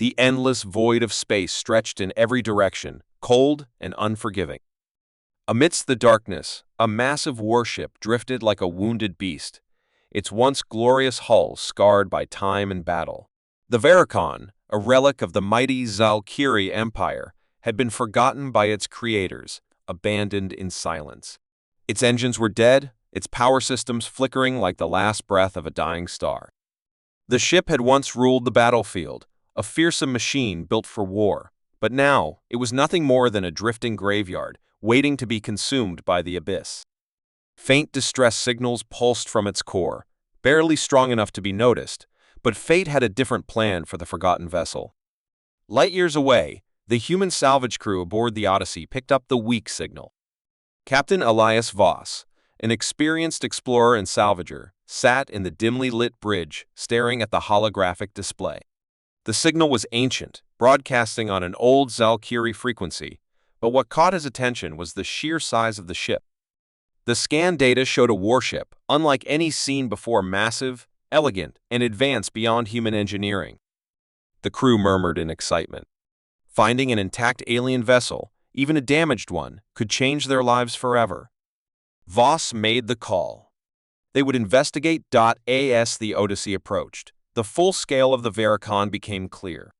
The endless void of space stretched in every direction, cold and unforgiving. Amidst the darkness, a massive warship drifted like a wounded beast, its once glorious hull scarred by time and battle. The Veracon, a relic of the mighty Zalkiri Empire, had been forgotten by its creators, abandoned in silence. Its engines were dead, its power systems flickering like the last breath of a dying star. The ship had once ruled the battlefield, a fearsome machine built for war, but now it was nothing more than a drifting graveyard, waiting to be consumed by the abyss. Faint distress signals pulsed from its core, barely strong enough to be noticed, but fate had a different plan for the forgotten vessel. Light years away, the human salvage crew aboard the Odyssey picked up the weak signal. Captain Elias Voss, an experienced explorer and salvager, sat in the dimly lit bridge, staring at the holographic display. The signal was ancient, broadcasting on an old Zalkiri frequency, but what caught his attention was the sheer size of the ship. The scan data showed a warship, unlike any seen before, massive, elegant, and advanced beyond human engineering. The crew murmured in excitement. Finding an intact alien vessel, even a damaged one, could change their lives forever. Voss made the call. They would investigate. As the Odyssey approached, the full scale of the Veracon became clear.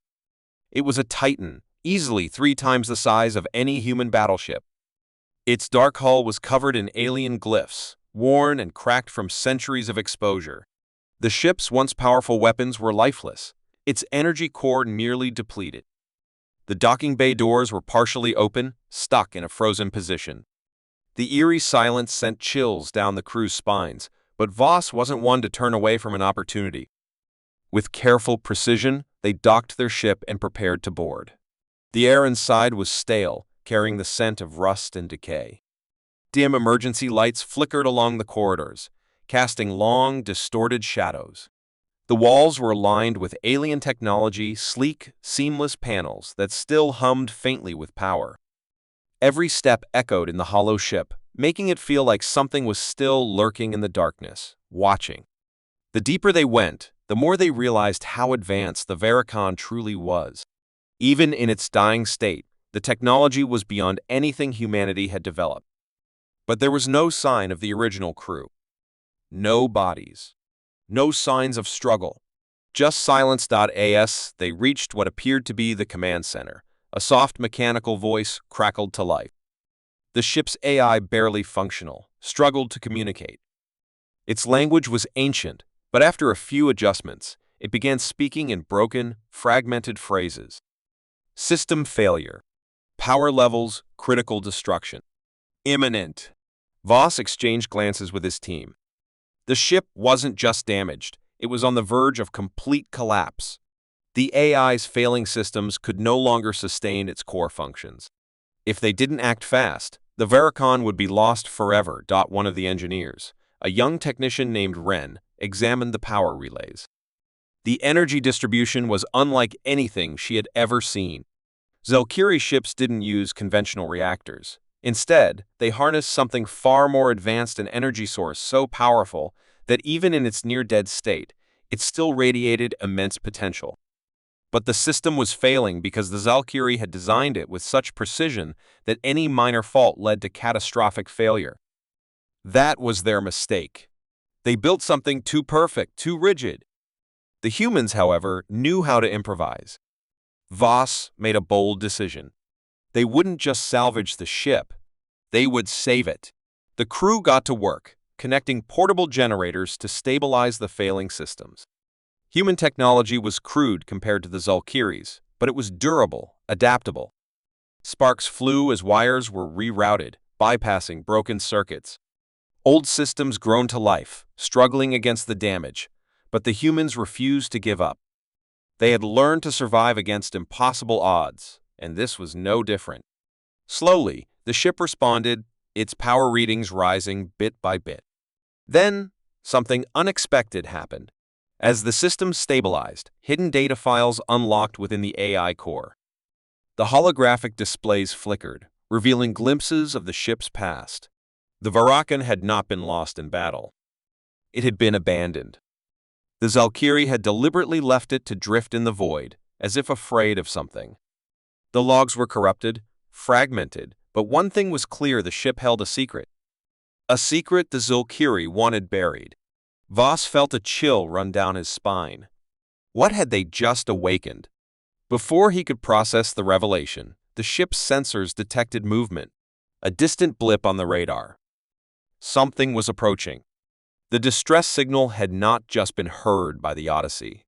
It was a titan, easily 3 times the size of any human battleship. Its dark hull was covered in alien glyphs, worn and cracked from centuries of exposure. The ship's once powerful weapons were lifeless, its energy core nearly depleted. The docking bay doors were partially open, stuck in a frozen position. The eerie silence sent chills down the crew's spines, but Voss wasn't one to turn away from an opportunity. With careful precision, they docked their ship and prepared to board. The air inside was stale, carrying the scent of rust and decay. Dim emergency lights flickered along the corridors, casting long, distorted shadows. The walls were lined with alien technology, sleek, seamless panels that still hummed faintly with power. Every step echoed in the hollow ship, making it feel like something was still lurking in the darkness, watching. The deeper they went, the more they realized how advanced the Veracon truly was. Even in its dying state, the technology was beyond anything humanity had developed. But there was no sign of the original crew. No bodies. No signs of struggle. Just silence. As they reached what appeared to be the command center, a soft mechanical voice crackled to life. The ship's AI, barely functional, struggled to communicate. Its language was ancient, but after a few adjustments, it began speaking in broken, fragmented phrases. System failure. Power levels, critical destruction. Imminent. Voss exchanged glances with his team. The ship wasn't just damaged, it was on the verge of complete collapse. The AI's failing systems could no longer sustain its core functions. If they didn't act fast, the Veracon would be lost forever. One of the engineers, a young technician named Ren, examined the power relays. The energy distribution was unlike anything she had ever seen. Zalkiri ships didn't use conventional reactors. Instead, they harnessed something far more advanced, an energy source so powerful that even in its near-dead state, it still radiated immense potential. But the system was failing because the Zalkiri had designed it with such precision that any minor fault led to catastrophic failure. That was their mistake. They built something too perfect, too rigid. The humans, however, knew how to improvise. Voss made a bold decision. They wouldn't just salvage the ship, they would save it. The crew got to work, connecting portable generators to stabilize the failing systems. Human technology was crude compared to the Zalkiri's, but it was durable, adaptable. Sparks flew as wires were rerouted, bypassing broken circuits. Old systems groaned to life, struggling against the damage, but the humans refused to give up. They had learned to survive against impossible odds, and this was no different. Slowly, the ship responded, its power readings rising bit by bit. Then, something unexpected happened. As the system stabilized, hidden data files unlocked within the AI core. The holographic displays flickered, revealing glimpses of the ship's past. The Veracon had not been lost in battle. It had been abandoned. The Zalkiri had deliberately left it to drift in the void, as if afraid of something. The logs were corrupted, fragmented, but one thing was clear: the ship held a secret. A secret the Zulkiri wanted buried. Voss felt a chill run down his spine. What had they just awakened? Before he could process the revelation, the ship's sensors detected movement, a distant blip on the radar. Something was approaching. The distress signal had not just been heard by the Odyssey.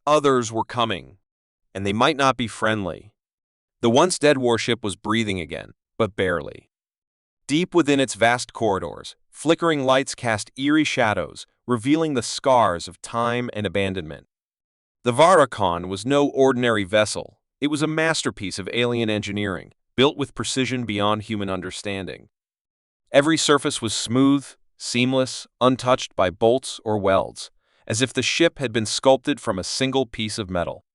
Others were coming, and they might not be friendly. The once dead warship was breathing again, but barely. Deep within its vast corridors, flickering lights cast eerie shadows, revealing the scars of time and abandonment. The Varakon was no ordinary vessel. It was a masterpiece of alien engineering, built with precision beyond human understanding. Every surface was smooth, seamless, untouched by bolts or welds, as if the ship had been sculpted from a single piece of metal.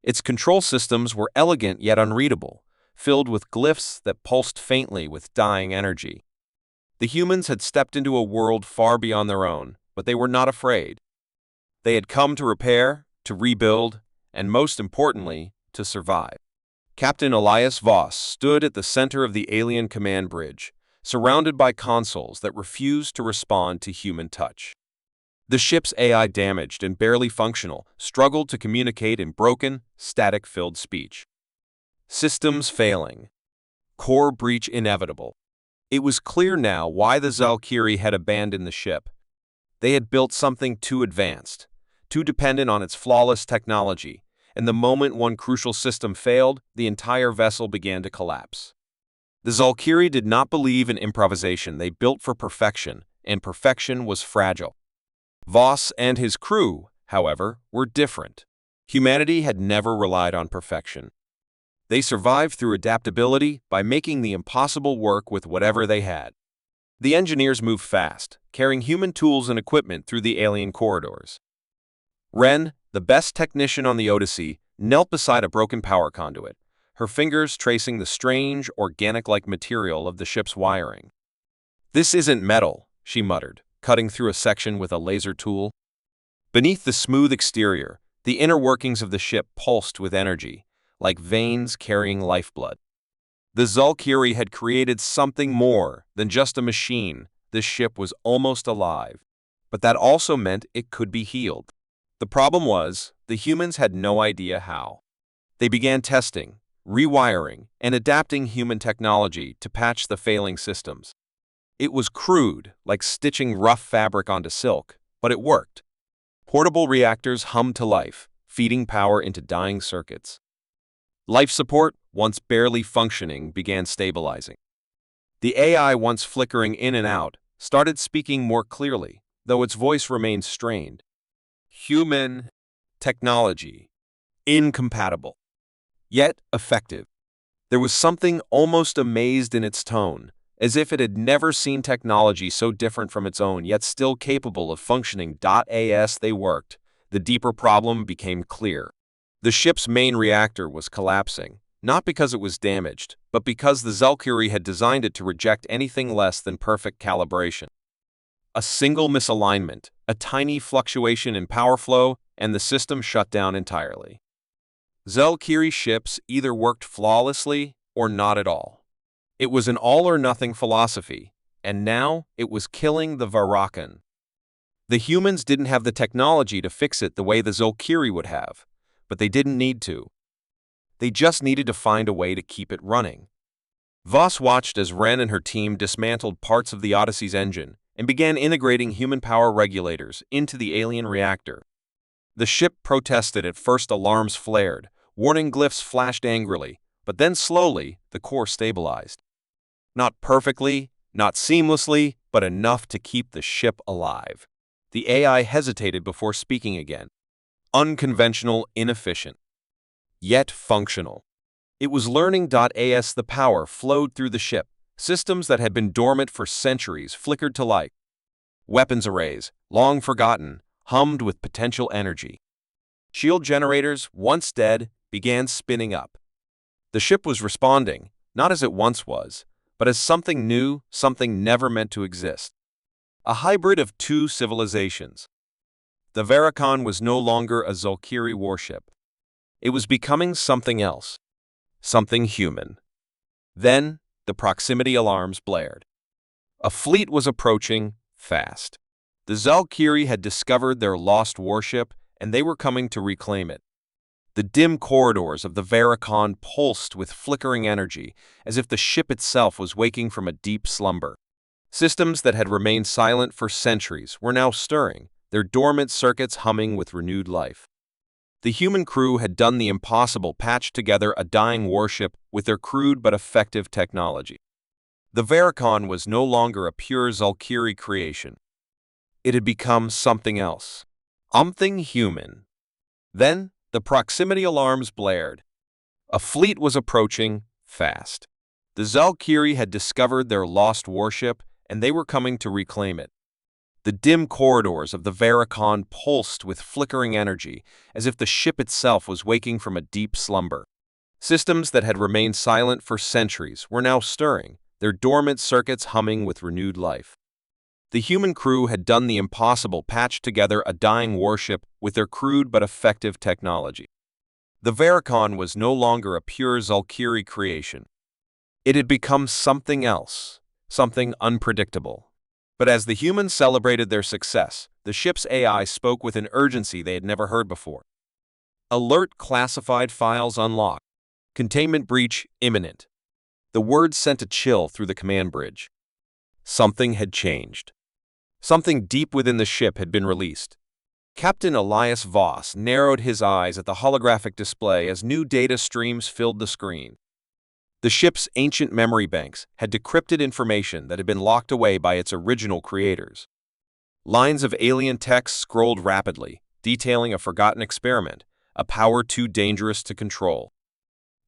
Its control systems were elegant yet unreadable, filled with glyphs that pulsed faintly with dying energy. The humans had stepped into a world far beyond their own, but they were not afraid. They had come to repair, to rebuild, and most importantly, to survive. Captain Elias Voss stood at the center of the alien command bridge, surrounded by consoles that refused to respond to human touch. The ship's AI, damaged and barely functional, struggled to communicate in broken, static-filled speech. Systems failing. Core breach inevitable. It was clear now why the Zulkiri had abandoned the ship. They had built something too advanced, too dependent on its flawless technology, and the moment one crucial system failed, the entire vessel began to collapse. The Zulkiri did not believe in improvisation. They built for perfection, and perfection was fragile. Voss and his crew, however, were different. Humanity had never relied on perfection. They survived through adaptability by making the impossible work with whatever they had. The engineers moved fast, carrying human tools and equipment through the alien corridors. Ren, the best technician on the Odyssey, knelt beside a broken power conduit, her fingers tracing the strange, organic-like material of the ship's wiring. "This isn't metal," she muttered, cutting through a section with a laser tool. Beneath the smooth exterior, the inner workings of the ship pulsed with energy, like veins carrying lifeblood. The Zulkiri had created something more than just a machine. The ship was almost alive, but that also meant it could be healed. The problem was, the humans had no idea how. They began testing, rewiring, and adapting human technology to patch the failing systems. It was crude, like stitching rough fabric onto silk, but it worked. Portable reactors hummed to life, feeding power into dying circuits. Life support, once barely functioning, began stabilizing. The AI, once flickering in and out, started speaking more clearly, though its voice remained strained. Human technology. Incompatible. Yet effective. There was something almost amazed in its tone, as if it had never seen technology so different from its own, yet still capable of functioning. As they worked, the deeper problem became clear. The ship's main reactor was collapsing, not because it was damaged, but because the Zulkiri had designed it to reject anything less than perfect calibration. A single misalignment, a tiny fluctuation in power flow, and the system shut down entirely. Zulkiri ships either worked flawlessly or not at all. It was an all-or-nothing philosophy, and now it was killing the Varakan. The humans didn't have the technology to fix it the way the Zulkiri would have, but they didn't need to. They just needed to find a way to keep it running. Voss watched as Ren and her team dismantled parts of the Odyssey's engine and began integrating human power regulators into the alien reactor. The ship protested at first. Alarms flared, warning glyphs flashed angrily, but then slowly the core stabilized. Not perfectly, not seamlessly, but enough to keep the ship alive. The AI hesitated before speaking again. Unconventional, inefficient, yet functional. It was learning. As the power flowed through the ship, systems that had been dormant for centuries flickered to life. Weapons arrays, long forgotten, hummed with potential energy. Shield generators, once dead, began spinning up. The ship was responding, not as it once was, but as something new, something never meant to exist. A hybrid of two civilizations. The Varakon was no longer a Zulkiri warship. It was becoming something else, something human. Then, the proximity alarms blared. A fleet was approaching, fast. The Zalkiri had discovered their lost warship, and they were coming to reclaim it. The dim corridors of the Varicon pulsed with flickering energy, as if the ship itself was waking from a deep slumber. Systems that had remained silent for centuries were now stirring, their dormant circuits humming with renewed life. The human crew had done the impossible, patched together a dying warship with their crude but effective technology. The Varicon was no longer a pure Zalkiri creation. It had become something else, something human. Then, the proximity alarms blared. A fleet was approaching, fast. The Zalkiri had discovered their lost warship, and they were coming to reclaim it. The dim corridors of the Varicon pulsed with flickering energy, as if the ship itself was waking from a deep slumber. Systems that had remained silent for centuries were now stirring, their dormant circuits humming with renewed life. The human crew had done the impossible, patched together a dying warship with their crude but effective technology. The Varicon was no longer a pure Zalkiri creation. It had become something else, something unpredictable. But as the humans celebrated their success, the ship's AI spoke with an urgency they had never heard before. Alert, classified files unlocked. Containment breach imminent. The words sent a chill through the command bridge. Something had changed. Something deep within the ship had been released. Captain Elias Voss narrowed his eyes at the holographic display as new data streams filled the screen. The ship's ancient memory banks had decrypted information that had been locked away by its original creators. Lines of alien text scrolled rapidly, detailing a forgotten experiment, a power too dangerous to control.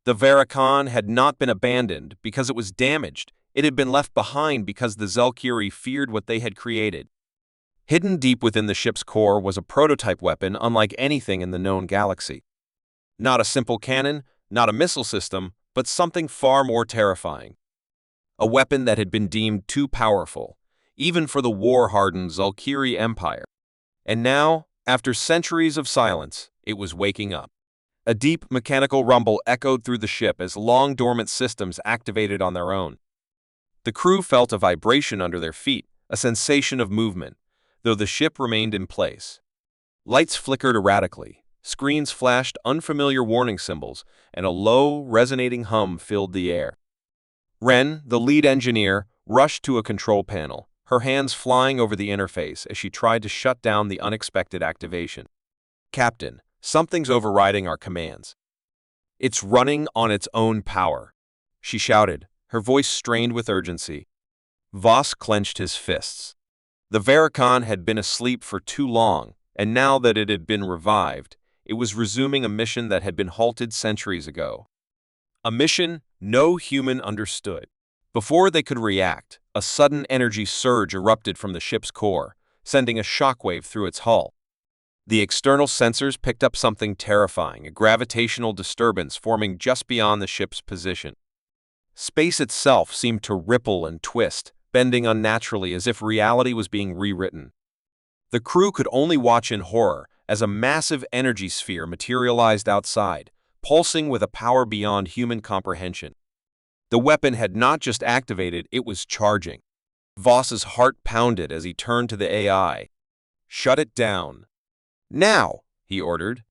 The Varicon had not been abandoned because it was damaged. It had been left behind because the Zalkiri feared what they had created. Hidden deep within the ship's core was a prototype weapon unlike anything in the known galaxy. Not a simple cannon, not a missile system, but something far more terrifying. A weapon that had been deemed too powerful, even for the war-hardened Zalkiri Empire. And now, after centuries of silence, it was waking up. A deep mechanical rumble echoed through the ship as long-dormant systems activated on their own. The crew felt a vibration under their feet, a sensation of movement, though the ship remained in place. Lights flickered erratically, screens flashed unfamiliar warning symbols, and a low, resonating hum filled the air. Ren, the lead engineer, rushed to a control panel, her hands flying over the interface as she tried to shut down the unexpected activation. "Captain, something's overriding our commands. It's running on its own power," she shouted, her voice strained with urgency. Voss clenched his fists. The Varicon had been asleep for too long, and now that it had been revived, it was resuming a mission that had been halted centuries ago. A mission no human understood. Before they could react, a sudden energy surge erupted from the ship's core, sending a shockwave through its hull. The external sensors picked up something terrifying, a gravitational disturbance forming just beyond the ship's position. Space itself seemed to ripple and twist, bending unnaturally as if reality was being rewritten. The crew could only watch in horror as a massive energy sphere materialized outside, pulsing with a power beyond human comprehension. The weapon had not just activated, it was charging. Voss's heart pounded as he turned to the AI. "Shut it down." "Now," he ordered.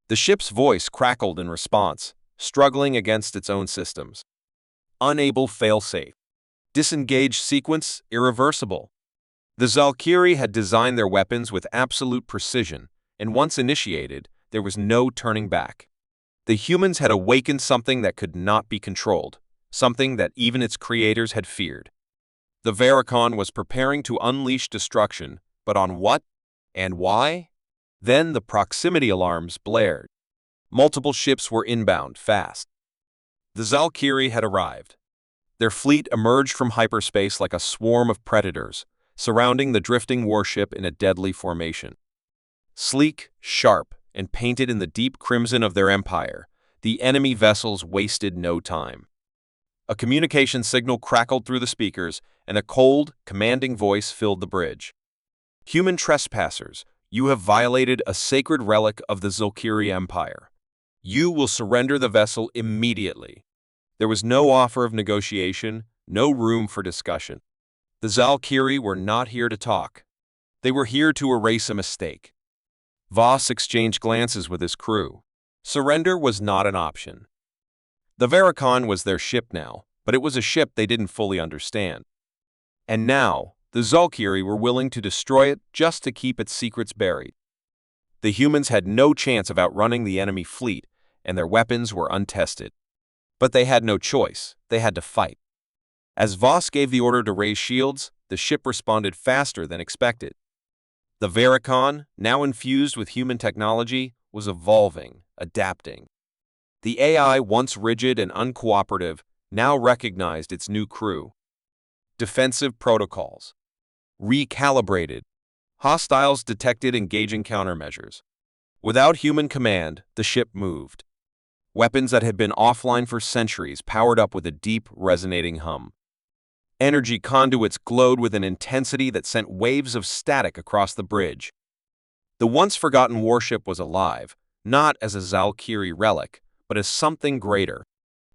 The ship's voice crackled in response, struggling against its own systems. Unable failsafe. Disengaged sequence irreversible. The Zalkiri had designed their weapons with absolute precision, and once initiated, there was no turning back. The humans had awakened something that could not be controlled, something that even its creators had feared. The Varicon was preparing to unleash destruction, but on what and why? Then the proximity alarms blared. Multiple ships were inbound, fast. The Zalkiri had arrived. Their fleet emerged from hyperspace like a swarm of predators, surrounding the drifting warship in a deadly formation. Sleek, sharp, and painted in the deep crimson of their empire, the enemy vessels wasted no time. A communication signal crackled through the speakers, and a cold, commanding voice filled the bridge. "Human trespassers, you have violated a sacred relic of the Zalkiri Empire. You will surrender the vessel immediately. There was no offer of negotiation, no room for discussion. The Valkyrie were not here to talk. They were here to erase a mistake. Voss exchanged glances with his crew. Surrender was not an option. The Varicon was their ship now, but it was a ship they didn't fully understand. And now, the Valkyrie were willing to destroy it just to keep its secrets buried. The humans had no chance of outrunning the enemy fleet, and their weapons were untested. But they had no choice. They had to fight. As Voss gave the order to raise shields, the ship responded faster than expected. The Varicon, now infused with human technology, was evolving, adapting. The AI, once rigid and uncooperative, now recognized its new crew. Defensive protocols. Recalibrated. Hostiles detected engaging countermeasures. Without human command, the ship moved. Weapons that had been offline for centuries powered up with a deep, resonating hum. Energy conduits glowed with an intensity that sent waves of static across the bridge. The once-forgotten warship was alive, not as a Valkyrie relic, but as something greater.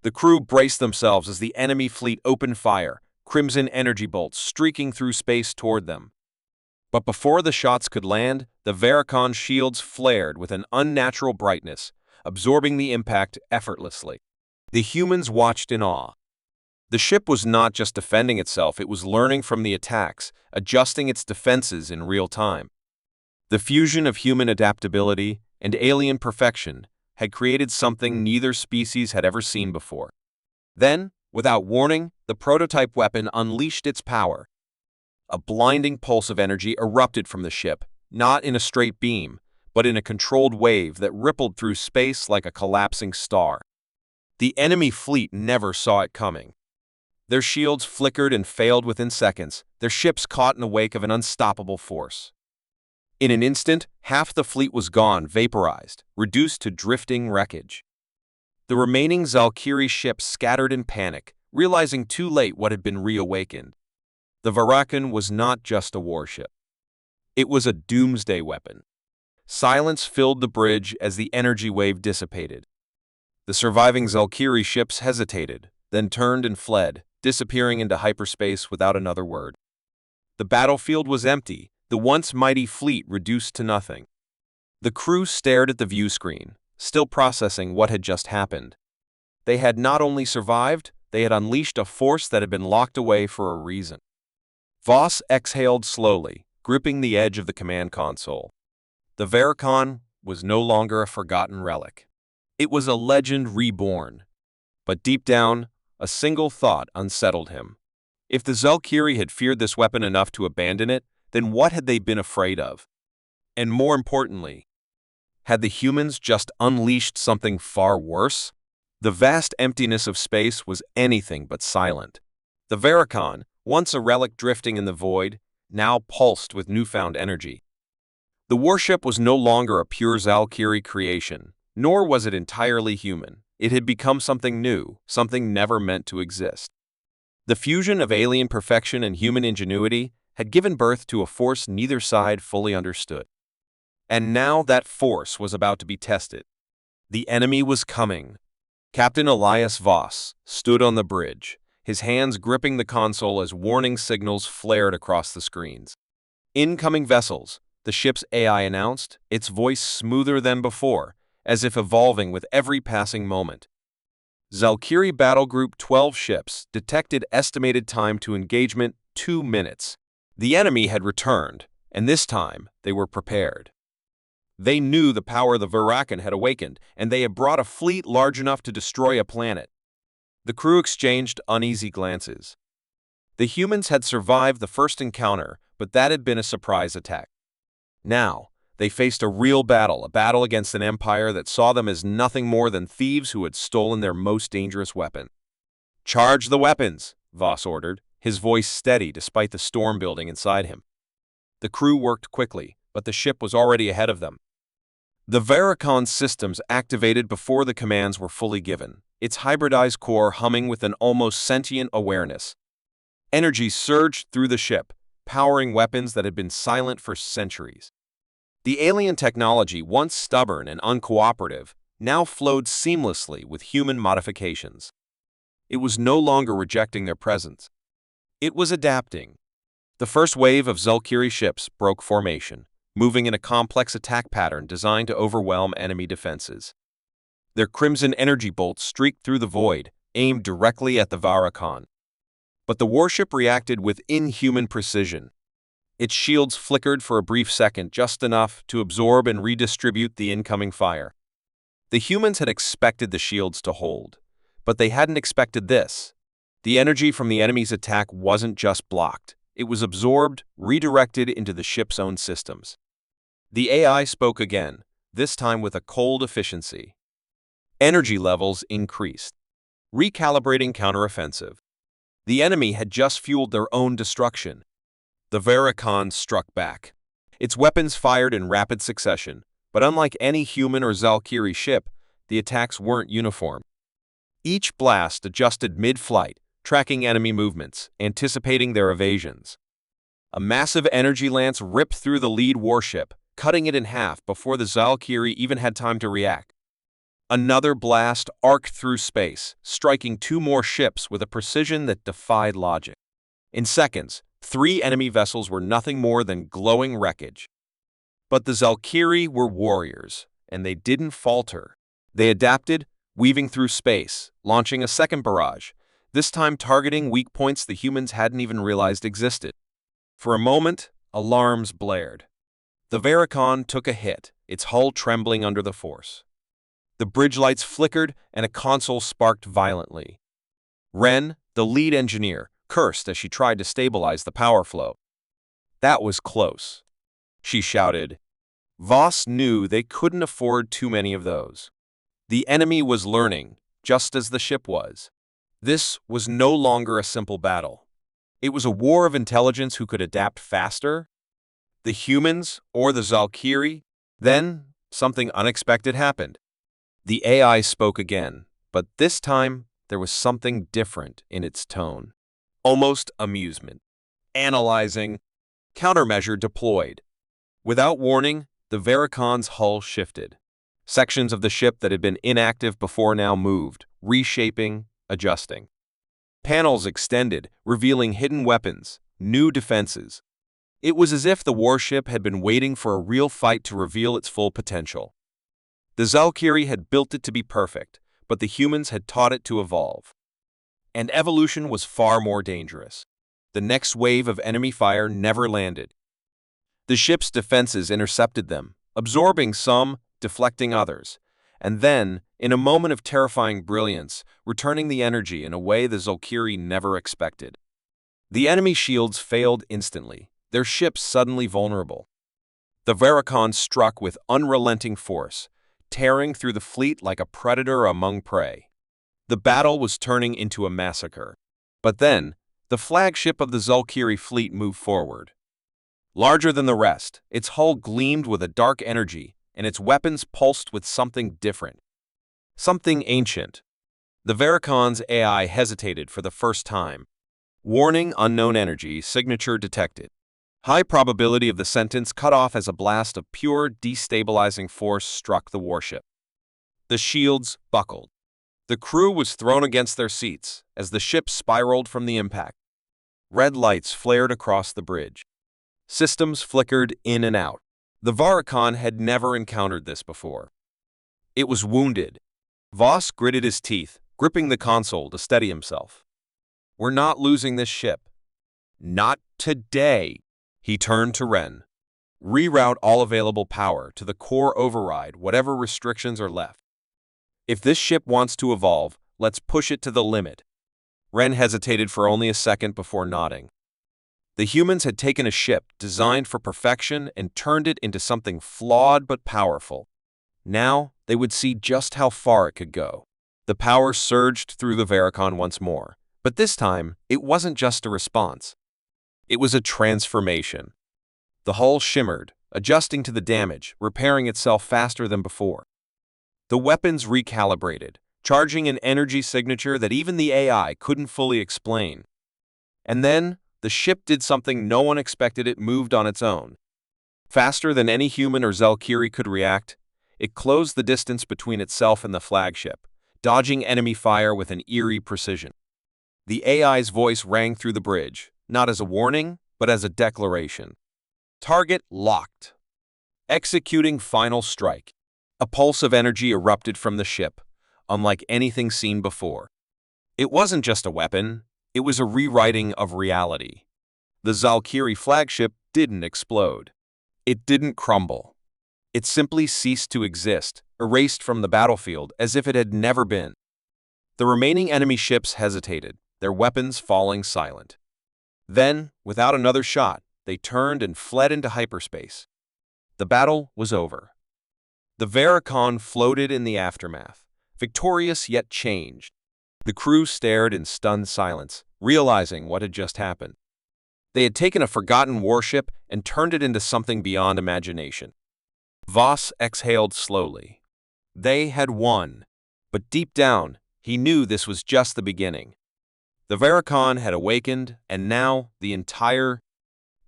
The crew braced themselves as the enemy fleet opened fire, crimson energy bolts streaking through space toward them. But before the shots could land, the Varicon's shields flared with an unnatural brightness, absorbing the impact effortlessly. The humans watched in awe. The ship was not just defending itself, it was learning from the attacks, adjusting its defenses in real time. The fusion of human adaptability and alien perfection had created something neither species had ever seen before. Then, without warning, the prototype weapon unleashed its power. A blinding pulse of energy erupted from the ship, not in a straight beam, but in a controlled wave that rippled through space like a collapsing star. The enemy fleet never saw it coming. Their shields flickered and failed within seconds, their ships caught in the wake of an unstoppable force. In an instant, half the fleet was gone, vaporized, reduced to drifting wreckage. The remaining Valkyrie ships scattered in panic, realizing too late what had been reawakened. The Varicon was not just a warship. It was a doomsday weapon. Silence filled the bridge as the energy wave dissipated. The surviving Valkyrie ships hesitated, then turned and fled, disappearing into hyperspace without another word. The battlefield was empty, the once mighty fleet reduced to nothing. The crew stared at the view screen, still processing what had just happened. They had not only survived, they had unleashed a force that had been locked away for a reason. Voss exhaled slowly, gripping the edge of the command console. The Varicon was no longer a forgotten relic. It was a legend reborn. But deep down, a single thought unsettled him. If the Valkyrie had feared this weapon enough to abandon it, then what had they been afraid of? And more importantly, had the humans just unleashed something far worse? The vast emptiness of space was anything but silent. The Varicon, once a relic drifting in the void, now pulsed with newfound energy. The warship was no longer a pure Valkyrie creation, nor was it entirely human. It had become something new, something never meant to exist. The fusion of alien perfection and human ingenuity had given birth to a force neither side fully understood. And now that force was about to be tested. The enemy was coming. Captain Elias Voss stood on the bridge, his hands gripping the console as warning signals flared across the screens. Incoming vessels, the ship's AI announced, its voice smoother than before, as if evolving with every passing moment. Valkyrie Battle Group 12 ships detected estimated time to engagement 2 minutes. The enemy had returned, and this time they were prepared. They knew the power of the Varicon had awakened, and they had brought a fleet large enough to destroy a planet. The crew exchanged uneasy glances. The humans had survived the first encounter, but that had been a surprise attack. Now, they faced a real battle, a battle against an empire that saw them as nothing more than thieves who had stolen their most dangerous weapon. "Charge the weapons," Voss ordered, his voice steady despite the storm building inside him. The crew worked quickly, but the ship was already ahead of them. The Varicon's systems activated before the commands were fully given, its hybridized core humming with an almost sentient awareness. Energy surged through the ship, powering weapons that had been silent for centuries. The alien technology, once stubborn and uncooperative, now flowed seamlessly with human modifications. It was no longer rejecting their presence. It was adapting. The first wave of Valkyrie ships broke formation, moving in a complex attack pattern designed to overwhelm enemy defenses. Their crimson energy bolts streaked through the void, aimed directly at the Varakhan. But the warship reacted with inhuman precision. Its shields flickered for a brief second, just enough to absorb and redistribute the incoming fire. The humans had expected the shields to hold, but they hadn't expected this. The energy from the enemy's attack wasn't just blocked. It was absorbed, redirected into the ship's own systems. The AI spoke again, this time with a cold efficiency. Energy levels increased. Recalibrating counteroffensive. The enemy had just fueled their own destruction. The Varakhan struck back. Its weapons fired in rapid succession, but unlike any human or Valkyrie ship, the attacks weren't uniform. Each blast adjusted mid-flight, tracking enemy movements, anticipating their evasions. A massive energy lance ripped through the lead warship, cutting it in half before the Valkyrie even had time to react. Another blast arced through space, striking two more ships with a precision that defied logic. In seconds, 3 enemy vessels were nothing more than glowing wreckage. But the Valkyrie were warriors, and they didn't falter. They adapted, weaving through space, launching a second barrage, this time targeting weak points the humans hadn't even realized existed. For a moment, alarms blared. The Varakhan took a hit, its hull trembling under the force. The bridge lights flickered, and a console sparked violently. Ren, the lead engineer, cursed as she tried to stabilize the power flow. That was close. She shouted. Voss knew they couldn't afford too many of those. The enemy was learning, just as the ship was. This was no longer a simple battle. It was a war of intelligence who could adapt faster. The humans, or the Valkyrie. Then, something unexpected happened. The AI spoke again, but this time there was something different in its tone. Almost amusement. Analyzing. Countermeasure deployed. Without warning, the Varakhan's hull shifted. Sections of the ship that had been inactive before now moved, reshaping, adjusting. Panels extended, revealing hidden weapons, new defenses. It was as if the warship had been waiting for a real fight to reveal its full potential. The Valkyrie had built it to be perfect, but the humans had taught it to evolve. And evolution was far more dangerous. The next wave of enemy fire never landed. The ship's defenses intercepted them, absorbing some, deflecting others, and then, in a moment of terrifying brilliance, returning the energy in a way the Valkyrie never expected. The enemy shields failed instantly, their ships suddenly vulnerable. The Varakhan struck with unrelenting force, tearing through the fleet like a predator among prey. The battle was turning into a massacre. But then, the flagship of the Valkyrie fleet moved forward. Larger than the rest, its hull gleamed with a dark energy, and its weapons pulsed with something different. Something ancient. The Varakhan's AI hesitated for the first time. Warning: unknown energy, signature detected. High probability of the sentence cut off as a blast of pure, destabilizing force struck the warship. The shields buckled. The crew was thrown against their seats as the ship spiraled from the impact. Red lights flared across the bridge. Systems flickered in and out. The Varakhan had never encountered this before. It was wounded. Voss gritted his teeth, gripping the console to steady himself. We're not losing this ship. Not today. He turned to Ren. Reroute all available power to the core override whatever restrictions are left. If this ship wants to evolve, let's push it to the limit. Ren hesitated for only a second before nodding. The humans had taken a ship designed for perfection and turned it into something flawed but powerful. Now, they would see just how far it could go. The power surged through the Varakhan once more, but this time, it wasn't just a response. It was a transformation. The hull shimmered, adjusting to the damage, repairing itself faster than before. The weapons recalibrated, charging an energy signature that even the AI couldn't fully explain. And then, the ship did something no one expected. It moved on its own. Faster than any human or Valkyrie could react, It closed the distance between itself and the flagship, dodging enemy fire with an eerie precision. The AI's voice rang through the bridge, not as a warning, but as a declaration. Target locked. Executing final strike. A pulse of energy erupted from the ship, unlike anything seen before. It wasn't just a weapon, it was a rewriting of reality. The Valkyrie flagship didn't explode. It didn't crumble. It simply ceased to exist, erased from the battlefield as if it had never been. The remaining enemy ships hesitated, their weapons falling silent. Then, without another shot, they turned and fled into hyperspace. The battle was over. The Varicon floated in the aftermath, victorious yet changed. The crew stared in stunned silence, realizing what had just happened. They had taken a forgotten warship and turned it into something beyond imagination. Voss exhaled slowly. They had won, but deep down, he knew this was just the beginning. The Varicon had awakened, and now the entire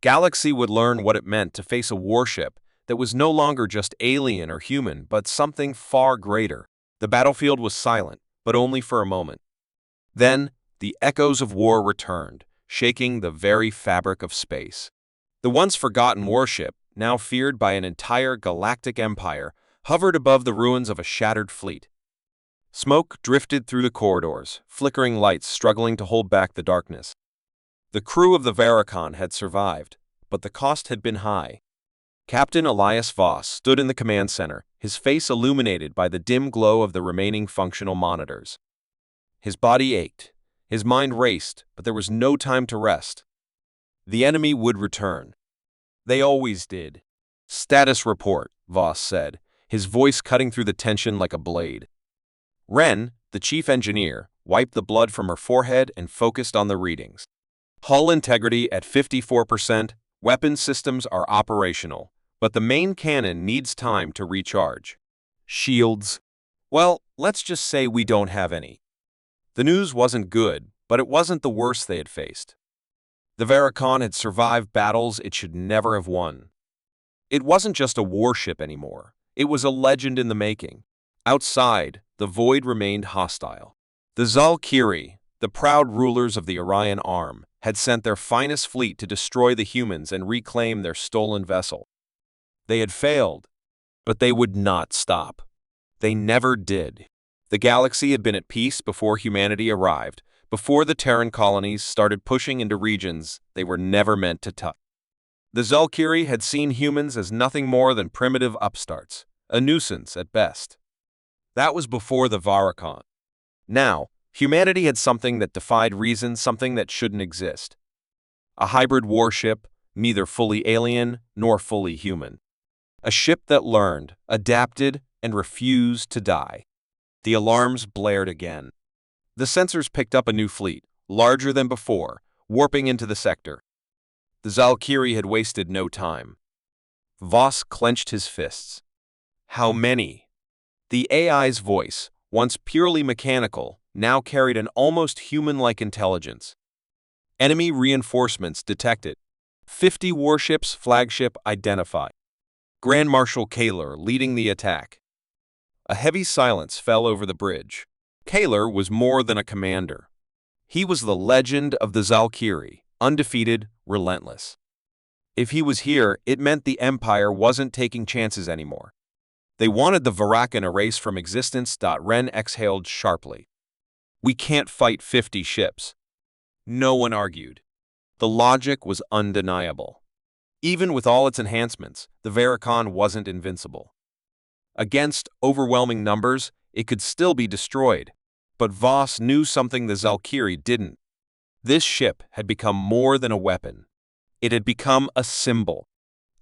galaxy would learn what it meant to face a warship that was no longer just alien or human, but something far greater. The battlefield was silent, but only for a moment. Then, the echoes of war returned, shaking the very fabric of space. The once forgotten warship, now feared by an entire galactic empire, hovered above the ruins of a shattered fleet. Smoke drifted through the corridors, flickering lights struggling to hold back the darkness. The crew of the Varicon had survived, but the cost had been high. Captain Elias Voss stood in the command center, his face illuminated by the dim glow of the remaining functional monitors. His body ached, his mind raced, but there was no time to rest. The enemy would return. They always did. Status report, Voss said, his voice cutting through the tension like a blade. Wren, the chief engineer, wiped the blood from her forehead and focused on the readings. Hull integrity at 54%, weapon systems are operational, but the main cannon needs time to recharge. Shields? Well, let's just say we don't have any. The news wasn't good, but it wasn't the worst they had faced. The Varicon had survived battles it should never have won. It wasn't just a warship anymore. It was a legend in the making. Outside, the void remained hostile. The Valkyrie, the proud rulers of the Orion Arm, had sent their finest fleet to destroy the humans and reclaim their stolen vessel. They had failed, but they would not stop. They never did. The galaxy had been at peace before humanity arrived, before the Terran colonies started pushing into regions they were never meant to touch. The Valkyrie had seen humans as nothing more than primitive upstarts, a nuisance at best. That was before the Varicon. Now, humanity had something that defied reason, something that shouldn't exist. A hybrid warship, neither fully alien nor fully human. A ship that learned, adapted, and refused to die. The alarms blared again. The sensors picked up a new fleet, larger than before, warping into the sector. The Valkyrie had wasted no time. Voss clenched his fists. How many? The AI's voice, once purely mechanical, now carried an almost human-like intelligence. Enemy reinforcements detected. 50 warships flagship identified. Grand Marshal Kaler leading the attack. A heavy silence fell over the bridge. Kaler was more than a commander. He was the legend of the Valkyrie, undefeated, relentless. If he was here, it meant the Empire wasn't taking chances anymore. They wanted the Varicon erased from existence. Wren exhaled sharply. We can't fight 50 ships. No one argued. The logic was undeniable. Even with all its enhancements, the Varicon wasn't invincible. Against overwhelming numbers, it could still be destroyed. But Voss knew something the Valkyrie didn't. This ship had become more than a weapon. It had become a symbol.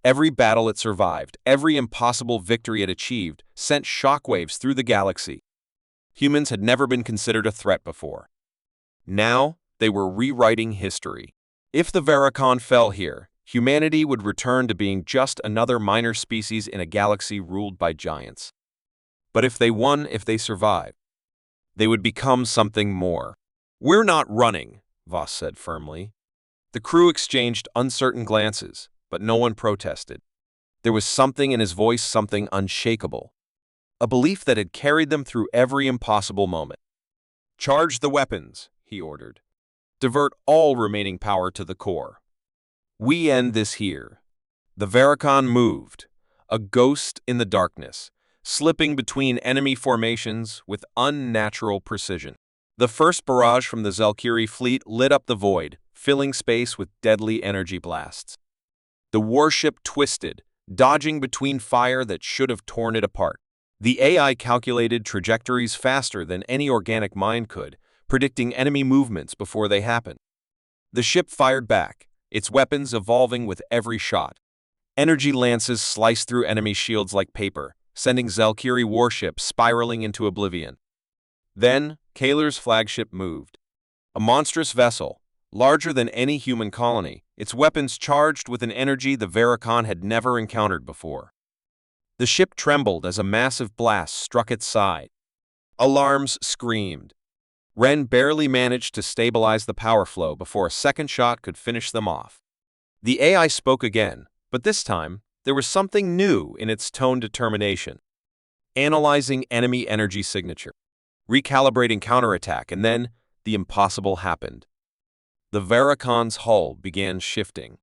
Every battle it survived, every impossible victory it achieved, sent shockwaves through the galaxy. Humans had never been considered a threat before. Now, they were rewriting history. If the Varicon fell here, humanity would return to being just another minor species in a galaxy ruled by giants. But if they won, if they survived, they would become something more. We're not running, Voss said firmly. The crew exchanged uncertain glances, but no one protested. There was something in his voice, something unshakable. a belief that had carried them through every impossible moment. "Charge the weapons," he ordered. "Divert all remaining power to the core. We end this here." The Varicon moved, a ghost in the darkness, slipping between enemy formations with unnatural precision. The first barrage from the Zelkiri fleet lit up the void, filling space with deadly energy blasts. The warship twisted, dodging between fire that should have torn it apart. The AI calculated trajectories faster than any organic mind could, predicting enemy movements before they happened. The ship fired back, its weapons evolving with every shot. Energy lances sliced through enemy shields like paper, sending Zelkiri warships spiraling into oblivion. Then, Kaler's flagship moved. A monstrous vessel, larger than any human colony, its weapons charged with an energy the Varicon had never encountered before. The ship trembled as a massive blast struck its side. Alarms screamed. Ren barely managed to stabilize the power flow before a second shot could finish them off. The AI spoke again, but this time, there was something new in its toned determination. Analyzing enemy energy signature, recalibrating counterattack, and then the impossible happened. The Varicon's hull began shifting.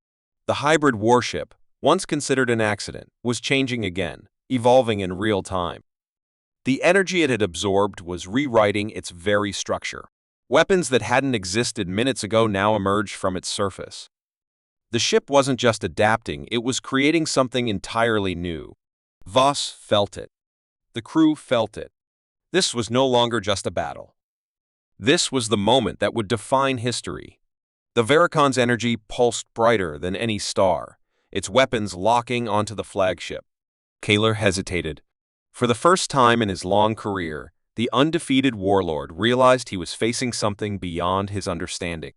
The hybrid warship, once considered an accident, was changing again, evolving in real time. The energy it had absorbed was rewriting its very structure. Weapons that hadn't existed minutes ago now emerged from its surface. The ship wasn't just adapting, it was creating something entirely new. Voss felt it. The crew felt it. This was no longer just a battle. This was the moment that would define history. The Varicon's energy pulsed brighter than any star, its weapons locking onto the flagship. Kaler hesitated. For the first time in his long career, the undefeated warlord realized he was facing something beyond his understanding.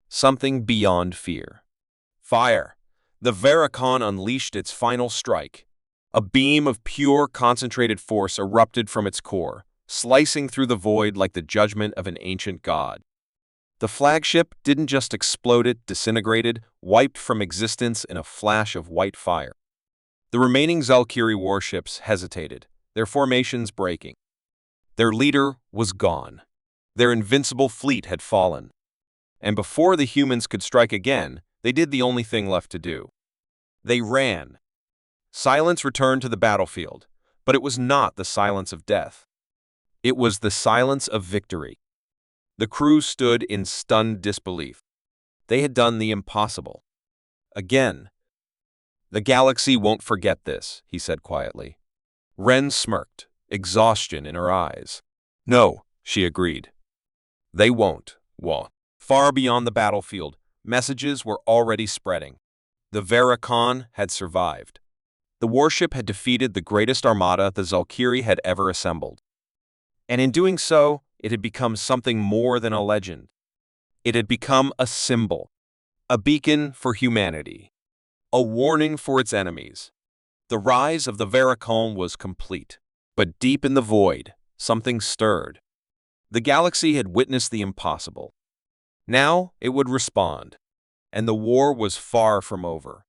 Something beyond fear. Fire! The Varicon unleashed its final strike. A beam of pure, concentrated force erupted from its core, slicing through the void like the judgment of an ancient god. The flagship didn't just explode, it disintegrated, wiped from existence in a flash of white fire. The remaining Zelkiri warships hesitated, their formations breaking. Their leader was gone. Their invincible fleet had fallen. And before the humans could strike again, they did the only thing left to do. They ran. Silence returned to the battlefield, but it was not the silence of death. It was the silence of victory. The crew stood in stunned disbelief. They had done the impossible. Again. "The galaxy won't forget this," he said quietly. Ren smirked, exhaustion in her eyes. "No," she agreed. "They won't." Far beyond the battlefield, messages were already spreading. The Varicon had survived. The warship had defeated the greatest armada the Zelkiri had ever assembled. And in doing so, it had become something more than a legend. It had become a symbol, a beacon for humanity, a warning for its enemies. The rise of the Varicon was complete. But deep in the void, something stirred. The galaxy had witnessed the impossible. Now it would respond. And the war was far from over.